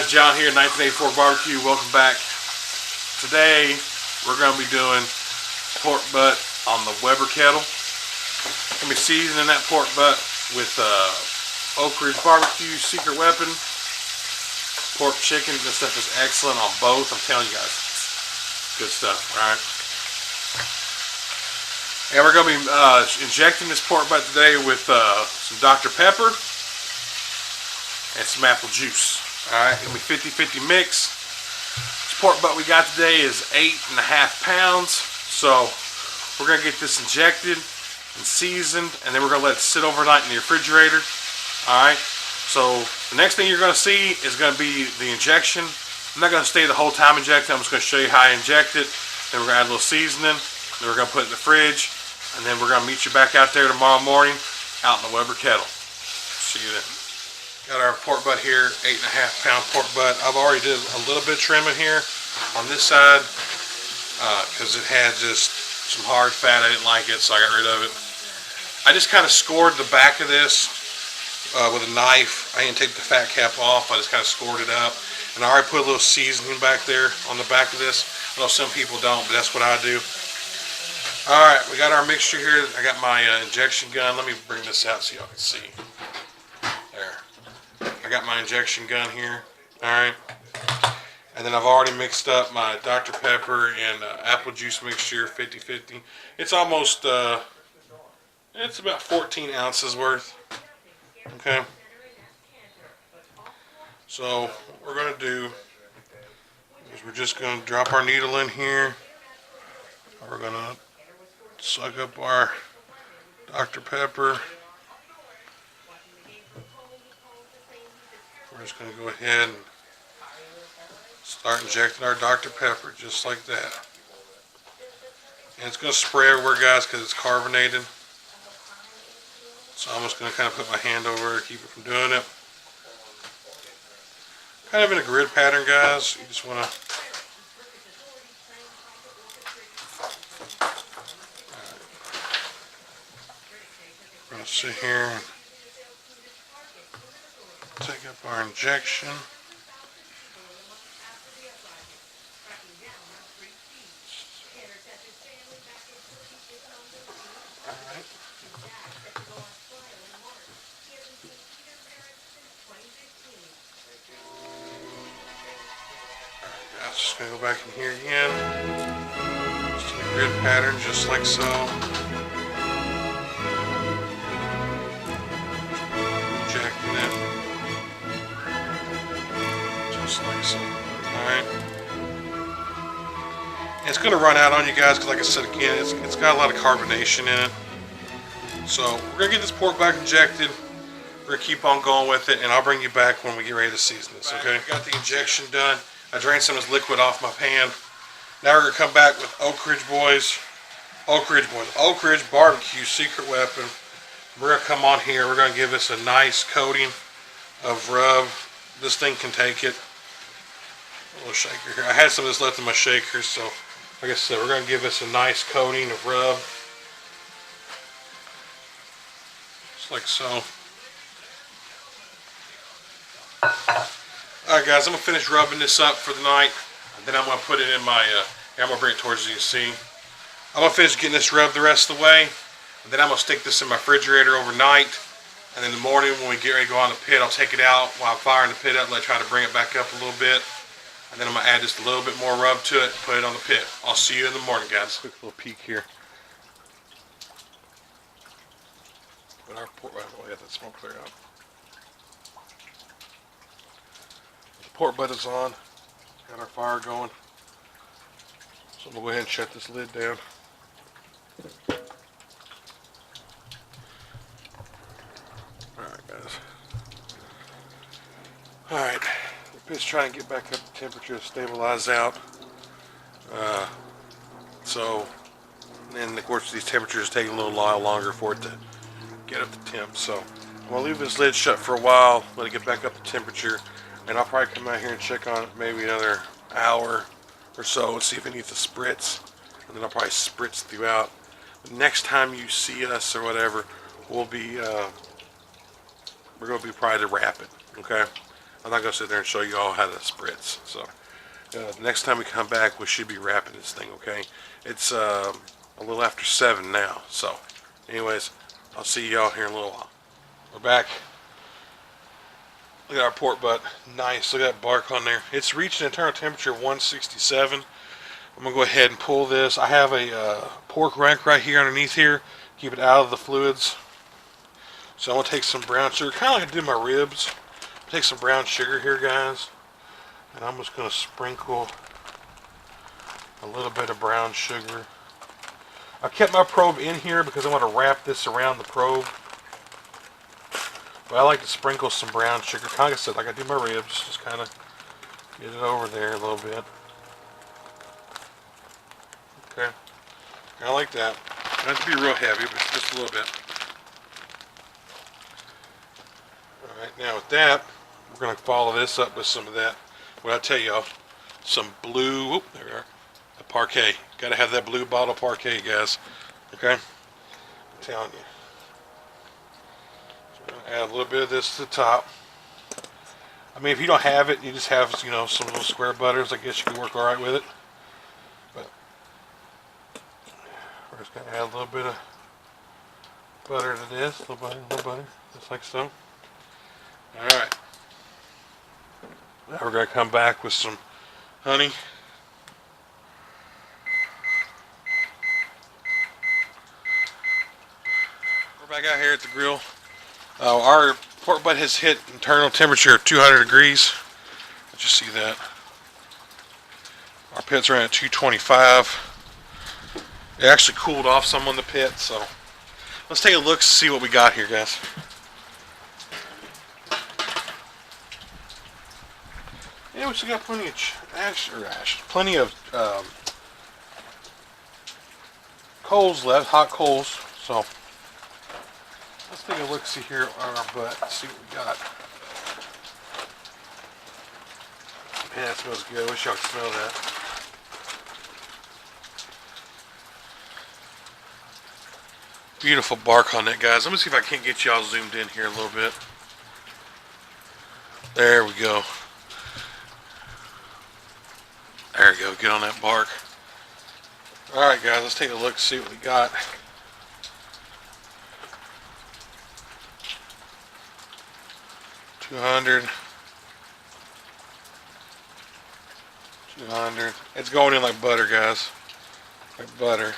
guys, John here, 1984 Barbecue. Welcome back. Today we're going to be doing pork butt on the Weber Kettel. I'm going to be seasoning that pork butt with Oak Ridge Barbecue Secret Weapon pork chicken. This stuff is excellent on both. I'm telling you guys, good stuff. All right. And we're going to be injecting this pork butt today with some Dr. Pepper and some apple juice. Alright, it'll be 50-50 mix. This pork butt we got today is 8.5 pounds. So we're going to get this injected and seasoned, and then we're going to let it sit overnight in the refrigerator. Alright, so the next thing you're going to see is going to be the injection. I'm not going to stay the whole time injecting. I'm just going to show you how I inject it. Then we're going to add a little seasoning. Then we're going to put it in the fridge. And then we're going to meet you back out there tomorrow morning out in the Weber Kettel. See you then. Got our pork butt here, 8.5 pound pork butt. I've already did a little bit of trimming here on this side because it had just some hard fat. I didn't like it, so I got rid of it. I just kind of scored the back of this with a knife. I didn't take the fat cap off. I just kind of scored it up. And I already put a little seasoning back there on the back of this. I know some people don't, but that's what I do. Alright, we got our mixture here. I got my injection gun. Let me bring this out so y'all can see. There. I got my injection gun here. Alright. And then I've already mixed up my Dr. Pepper and apple juice mixture, 50-50. It's almost, it's about 14 ounces worth. Okay. So, what we're going to do is we're just going to drop our needle in here. We're going to suck up our Dr. Pepper. We're just going to go ahead and start injecting our Dr. Pepper just like that. And it's going to spray everywhere, guys, because it's carbonated. So I'm just going to kind of put my hand over it, keep it from doing it. Kind of in a grid pattern, guys. You just want to sit here and take up our injection. Alright. Guys, just going to go back in here again. Just in a grid pattern, just like so. Like so. Alright. It's going to run out on you guys because, like I said again, it's got a lot of carbonation in it. So we're going to get this pork back injected. We're going to keep on going with it, and I'll bring you back when we get ready to season this. Okay? Got the injection done. I drained some of this liquid off my pan. Now we're going to come back with Oak Ridge Barbecue Secret Weapon. We're going to come on here. We're going to give this a nice coating of rub. This thing can take it. A little shaker here. I had some of this left in my shaker, so like I said, we're going to give this a nice coating of rub. Just like so. Alright guys, I'm going to finish rubbing this up for the night. And then I'm going to put it in my, I'm going to bring it towards you to see. I'm going to finish getting this rubbed the rest of the way. And then I'm going to stick this in my refrigerator overnight. And in the morning when we get ready to go on the pit, I'll take it out while I'm firing the pit up and try to bring it back up a little bit. And then I'm going to add just a little bit more rub to it and put it on the pit. I'll see you in the morning, guys. Quick little peek here. Put our pork butt, oh, yeah, that smoke clear out. The pork butt is on. Got our fire going. So I'm going to go ahead and shut this lid down. Alright, guys. Alright. It's trying to get back up the temperature to stabilize out. And of course these temperatures take a little while longer for it to get up the temp. So I'm going to leave this lid shut for a while, let it get back up the temperature, and I'll probably come out here and check on it maybe another hour or so and see if it needs a spritz, and then I'll probably spritz throughout. The next time you see us or whatever, we'll be we're going to be probably to wrap it, okay? I'm not going to sit there and show you all how to spritz. So next time we come back, we should be wrapping this thing, okay? It's a little after 7 now. So anyways, I'll see y'all here in a little while. We're back. Look at our pork butt. Nice. Look at that bark on there. It's reached an internal temperature of 167. I'm going to go ahead and pull this. I have a pork rack right here underneath here. Keep it out of the fluids. So I'm going to take some brown sugar. Kind of like I did my ribs. Take some brown sugar here, guys. And I'm just going to sprinkle a little bit of brown sugar. I kept my probe in here because I want to wrap this around the probe. But I like to sprinkle some brown sugar. Kind of like I said, like I do my ribs. Just kind of get it over there a little bit. Okay. I like that. Not to be real heavy, but just a little bit. Alright, now with that, we're going to follow this up with some of that. What I tell y'all, some blue, whoop, there we are, a Parquet. Got to have that blue bottle Parquet, guys. Okay? I'm telling you. Add a little bit of this to the top. I mean, if you don't have it, you just have, you know, some little square butters. I guess you can work all right with it. But we're just gonna add a little bit of butter to this, a little butter, just like so. All right. Now we're gonna come back with some honey. We're back out here at the grill. Our pork butt has hit internal temperature of 200 degrees. Let's just see that. Our pit's ran at 225. It actually cooled off some on the pit, so let's take a look and see what we got here, guys. Yeah, we still got plenty of plenty of coals left, hot coals. So let's take a look, see here on our butt, see what we got. Man, that smells good. I wish y'all could smell that. Beautiful bark on that, guys. Let me see if I can't get y'all zoomed in here a little bit. There we go. There we go. Get on that bark. Alright, guys. Let's take a look and see what we got. $200. It's going in like butter, guys. Like butter.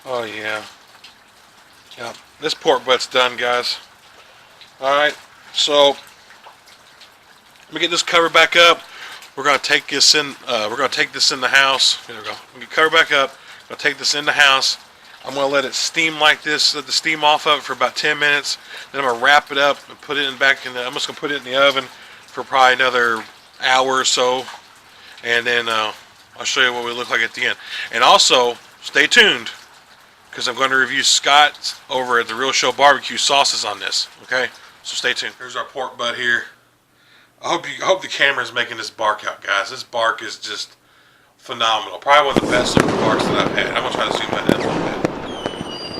Oh yeah. Yep. This pork butt's done, guys. Alright, so let me get this cover back up. We're gonna take this in the house. There we go. We can cover back up. I'm gonna take this in the house. I'm gonna let it steam like this, let the steam off of it for about 10 minutes. Then I'm gonna wrap it up and put it I'm just gonna put it in the oven for probably another hour or so. And then I'll show you what we look like at the end. And also, stay tuned, because I'm going to review Scott over at the Real Show BBQ Sauces on this. Okay, so stay tuned. Here's our pork butt here. I hope the camera is making this bark out, guys. This bark is just phenomenal. Probably one of the best looking barks that I've had. I'm gonna try to zoom that in a little bit.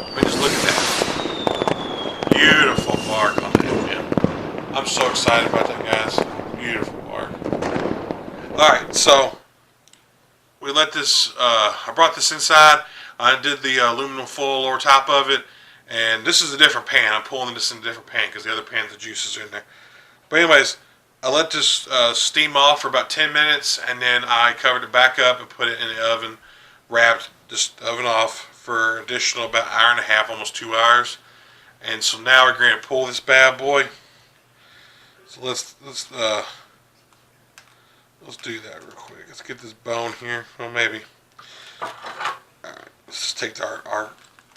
I mean, just look at that. Beautiful bark on that, man. I'm so excited about that, guys. Beautiful bark. All right, so we let this. I brought this inside. I did the aluminum foil over top of it, and this is a different pan. I'm pulling this in a different pan because the other pan, the juices are in there. But anyways, I let this steam off for about 10 minutes, and then I covered it back up and put it in the oven, wrapped this oven off for additional about an hour and a half, almost 2 hours. And so now we're going to pull this bad boy. So let's do that real quick. Let's get this bone here. Well, maybe. Alright, let's just take our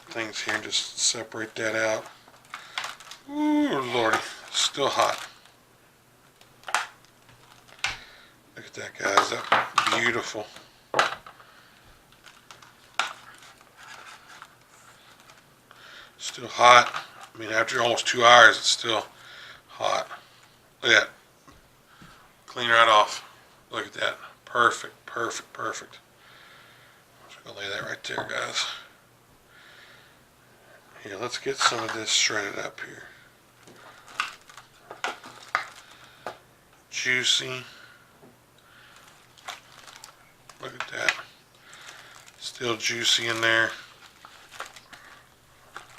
things here and just separate that out. Ooh, Lordy. Still hot. Look at that, guys. That's beautiful. Still hot. I mean, after almost 2 hours, it's still hot. Look at that. Clean right off. Look at that. Perfect, perfect, perfect. I'm just going to lay that right there, guys. Here, let's get some of this shredded up here. juicy. Look at that. Still juicy in there.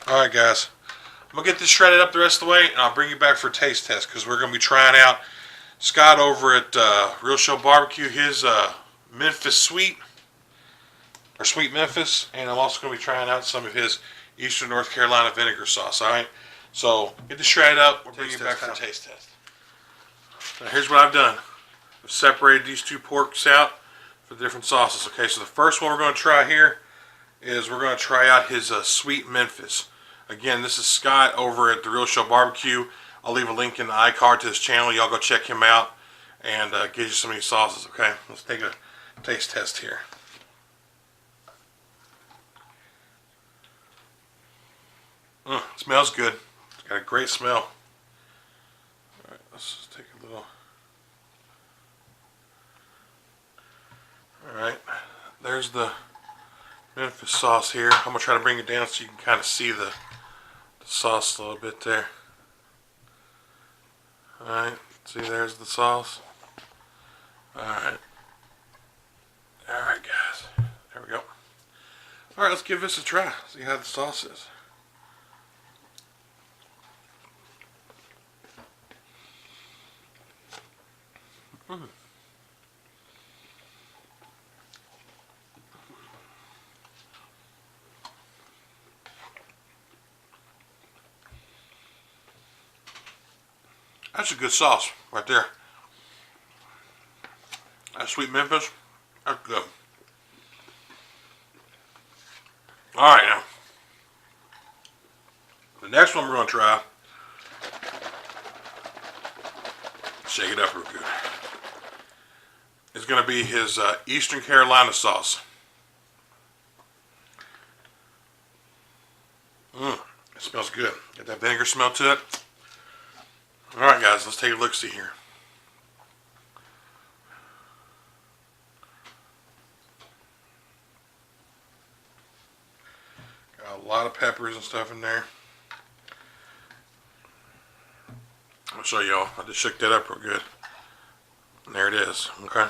Alright guys, I'm going to get this shredded up the rest of the way, and I'll bring you back for a taste test, because we're going to be trying out Scott over at Real Show BBQ, his Memphis Sweet, or Sweet Memphis, and I'm also going to be trying out some of his Eastern North Carolina vinegar sauce. Alright, so get this shredded up, we'll bring you back for a taste test. Now here's what I've done. I've separated these two porks out for the different sauces. Okay, so the first one we're going to try here is we're going to try out his Sweet Memphis. Again, this is Scott over at the Real Show BBQ. I'll leave a link in the iCard to his channel. Y'all go check him out and get you some of these sauces, okay? Let's take a taste test here. It smells good. It's got a great smell. Alright, let's just take a little. Alright, there's the Memphis sauce here. I'm going to try to bring it down so you can kind of see the sauce a little bit there. Alright, see there's the sauce. Alright. Alright guys, there we go. Alright, let's give this a try. See how the sauce is. That's a good sauce right there. That Sweet Memphis, that's good. Alright now, the next one we're going to try, shake it up real good, is going to be his Eastern Carolina sauce. It smells good. Got that vinegar smell to it. Alright guys, let's take a look-see here. Got a lot of peppers and stuff in there. I'll show y'all. I just shook that up real good. And there it is. Okay.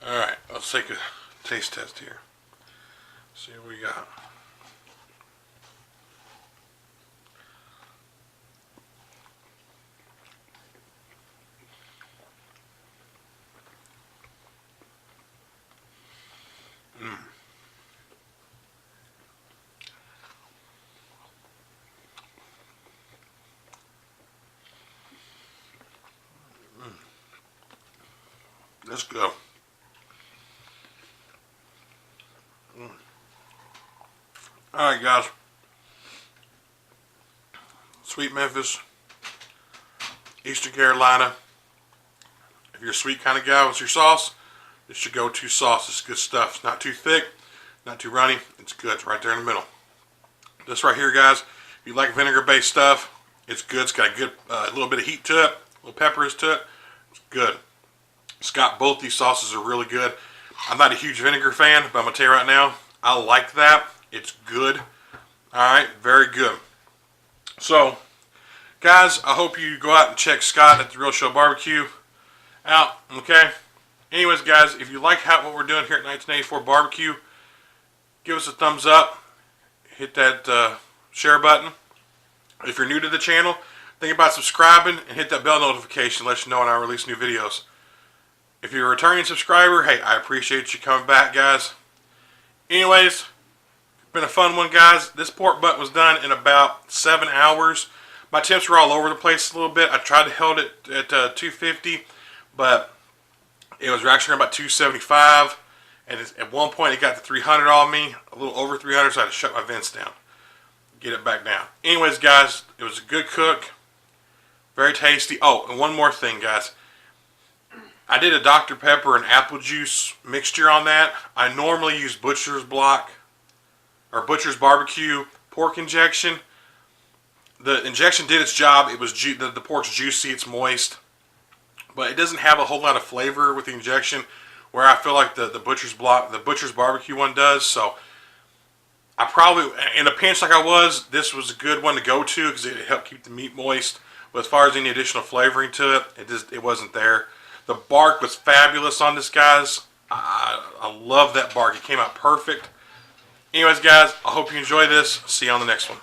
Alright, let's take a taste test here. See what we got. Let's go. Alright guys. Sweet Memphis, Eastern Carolina. If you're a sweet kind of guy with your sauce, this should go to sauce. It's good stuff. It's not too thick, not too runny. It's good. It's right there in the middle. This right here, guys, if you like vinegar-based stuff, it's good. It's got a good little bit of heat to it, a little peppers to it. It's good. Scott, both these sauces are really good. I'm not a huge vinegar fan, but I'm going to tell you right now, I like that. It's good. Alright, very good. So, guys, I hope you go out and check Scott at the Real Show BBQ out, okay? Anyways, guys, if you like what we're doing here at 1984 BBQ, give us a thumbs up. Hit that share button. If you're new to the channel, think about subscribing and hit that bell notification to let you know when I release new videos. If you're a returning subscriber, hey, I appreciate you coming back, guys. Anyways, it's been a fun one, guys. This pork butt was done in about 7 hours. My temps were all over the place a little bit. I tried to hold it at 250, but it was actually about 275. And at one point, it got to 300 on me, a little over 300, so I had to shut my vents down, get it back down. Anyways, guys, it was a good cook, very tasty. Oh, and one more thing, guys. I did a Dr. Pepper and apple juice mixture on that. I normally use Butcher's Block or Butcher's Barbecue pork injection. The injection did its job. It was the pork's juicy, it's moist, but it doesn't have a whole lot of flavor with the injection, where I feel like the Butcher's Barbecue one does. So I probably, in a pinch like I was, this was a good one to go to because it helped keep the meat moist. But as far as any additional flavoring to it, it wasn't there. The bark was fabulous on this, guys. I love that bark. It came out perfect. Anyways, guys, I hope you enjoy this. See you on the next one.